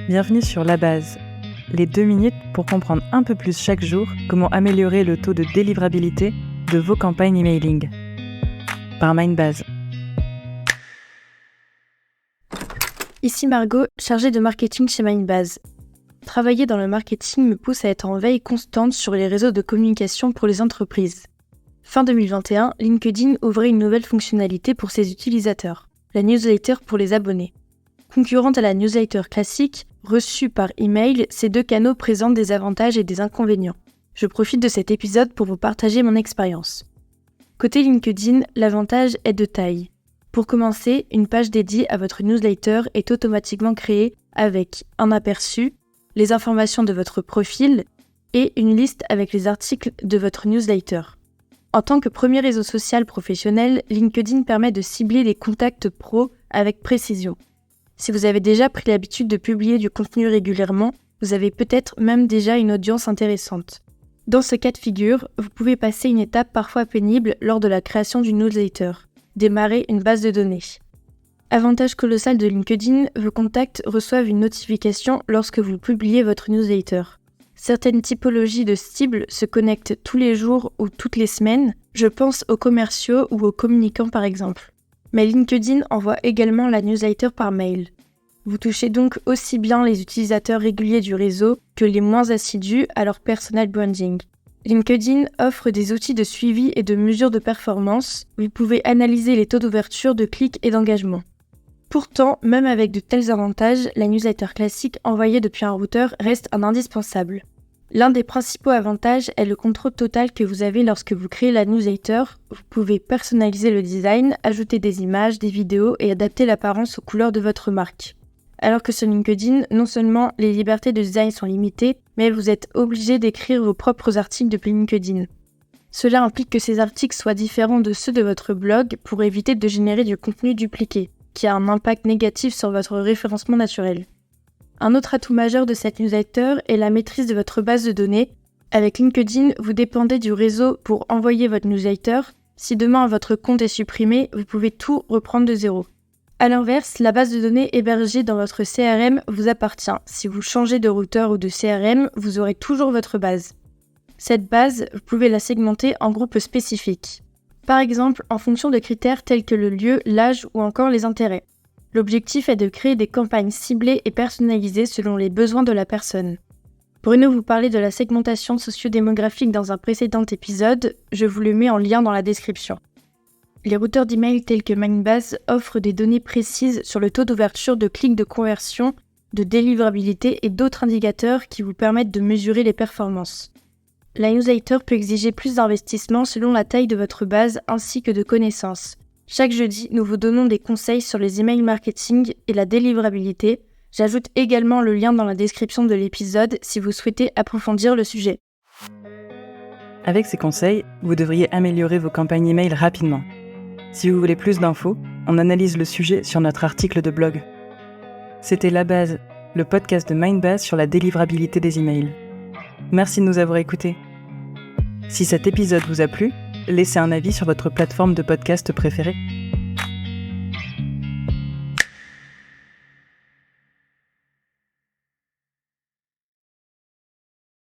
Bienvenue sur La Base, les 2 minutes pour comprendre un peu plus chaque jour comment améliorer le taux de délivrabilité de vos campagnes emailing. Par Mindbase. Ici Margot, chargée de marketing chez Mindbase. Travailler dans le marketing me pousse à être en veille constante sur les réseaux de communication pour les entreprises. Fin 2021, LinkedIn ouvrait une nouvelle fonctionnalité pour ses utilisateurs, la newsletter pour les abonnés. Concurrente à la newsletter classique, reçue par email, ces 2 canaux présentent des avantages et des inconvénients. Je profite de cet épisode pour vous partager mon expérience. Côté LinkedIn, l'avantage est de taille. Pour commencer, une page dédiée à votre newsletter est automatiquement créée avec un aperçu, les informations de votre profil et une liste avec les articles de votre newsletter. En tant que premier réseau social professionnel, LinkedIn permet de cibler les contacts pros avec précision. Si vous avez déjà pris l'habitude de publier du contenu régulièrement, vous avez peut-être même déjà une audience intéressante. Dans ce cas de figure, vous pouvez passer une étape parfois pénible lors de la création d'une newsletter, démarrer une base de données. Avantage colossal de LinkedIn, vos contacts reçoivent une notification lorsque vous publiez votre newsletter. Certaines typologies de cibles se connectent tous les jours ou toutes les semaines, je pense aux commerciaux ou aux communicants par exemple. Mais LinkedIn envoie également la newsletter par mail. Vous touchez donc aussi bien les utilisateurs réguliers du réseau que les moins assidus à leur personal branding. LinkedIn offre des outils de suivi et de mesure de performance. Vous pouvez analyser les taux d'ouverture, de clics et d'engagement. Pourtant, même avec de tels avantages, la newsletter classique envoyée depuis un routeur reste un indispensable. L'un des principaux avantages est le contrôle total que vous avez lorsque vous créez la newsletter. Vous pouvez personnaliser le design, ajouter des images, des vidéos et adapter l'apparence aux couleurs de votre marque. Alors que sur LinkedIn, non seulement les libertés de design sont limitées, mais vous êtes obligé d'écrire vos propres articles depuis LinkedIn. Cela implique que ces articles soient différents de ceux de votre blog pour éviter de générer du contenu dupliqué, qui a un impact négatif sur votre référencement naturel. Un autre atout majeur de cette newsletter est la maîtrise de votre base de données. Avec LinkedIn, vous dépendez du réseau pour envoyer votre newsletter. Si demain votre compte est supprimé, vous pouvez tout reprendre de zéro. A l'inverse, la base de données hébergée dans votre CRM vous appartient. Si vous changez de routeur ou de CRM, vous aurez toujours votre base. Cette base, vous pouvez la segmenter en groupes spécifiques. Par exemple, en fonction de critères tels que le lieu, l'âge ou encore les intérêts. L'objectif est de créer des campagnes ciblées et personnalisées selon les besoins de la personne. Bruno vous parlait de la segmentation socio-démographique dans un précédent épisode, je vous le mets en lien dans la description. Les routeurs d'email tels que Mindbase offrent des données précises sur le taux d'ouverture, de clics de conversion, de délivrabilité et d'autres indicateurs qui vous permettent de mesurer les performances. La newsletter peut exiger plus d'investissement selon la taille de votre base ainsi que de connaissances. Chaque jeudi, nous vous donnons des conseils sur les emails marketing et la délivrabilité. J'ajoute également le lien dans la description de l'épisode si vous souhaitez approfondir le sujet. Avec ces conseils, vous devriez améliorer vos campagnes email rapidement. Si vous voulez plus d'infos, on analyse le sujet sur notre article de blog. C'était La Base, le podcast de Mindbase sur la délivrabilité des emails. Merci de nous avoir écoutés. Si cet épisode vous a plu, laissez un avis sur votre plateforme de podcast préférée.